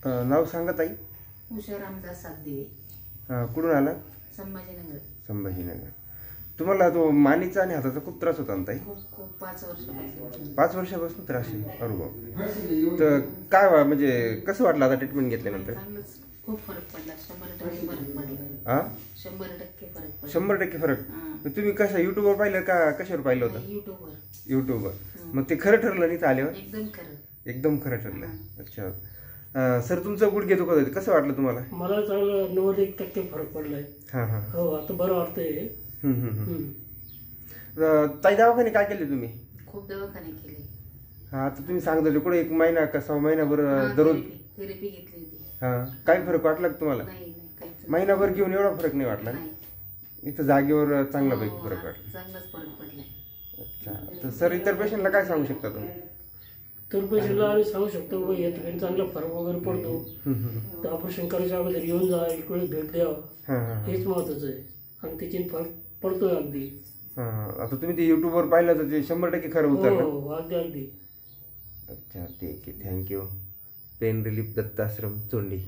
नाव सांगा ताई. उषा रामदास सागदेवे. कुठून आला? संभाजीनगर. संभाजीनगर. तुम्हाला तो मानेचा आणि हाताचा खूप त्रास होता ना ताई? खूप 5 वर्षापासून. 5 वर्षापासून त्रास आहे? अरे तर काय म्हणजे कसं वाटलं आता ट्रीटमेंट घेतल्यानंतर? चांगलंच, खूप फरक पडला. 100% फरक पडला. 100% फरक पडला. 100% फरक. तुम्ही कसं युट्यूबवर पाहिलं का कशावर पाहिलं होतं? युट्यूबवर. मग ते खरं ठरलं नाही आल्यावर? एकदम खरं ठरलं. अच्छा सर, तुमचं गुडघे दुखत होते, कसं वाटलं तुम्हाला? मला चांगलं 90% फरक पडलाय. हो, आता बरं वाटतंय. ताई दवाखाने काय केले तुम्ही? खूप दवाखाने केले. आता तुम्ही सांगत होते कुठे 1 महिना का 6 महिनाभर दररोज थेरपी घेतली होती. काय फरक वाटला का तुम्हाला? महिनाभर घेऊन एवढा फरक नाही वाटला? इथं जागेवर चांगला पैकी फरक वाटला. चांगलाच फरक पडलाय. अच्छा, तर सर इतर पेशंटला काय सांगू शकता तुम्ही? तर पेशंटला आम्ही सांगू शकतो या ठिकाणी चांगला फरक वगैरे पडतो, तर ऑपरेशन करायच्या अगोदर येऊन जा, एक वेळेस भेट द्यावं, हेच महत्वाचं आहे. आणि त्याची फरक पडतोय अगदी. आता तुम्ही ते युट्यूबवर पाहिलं तर ते 100% खरं उतरलं? हो, अगदी. अच्छा, ठीक आहे, thank you. Pain relief Dattashram Chondi.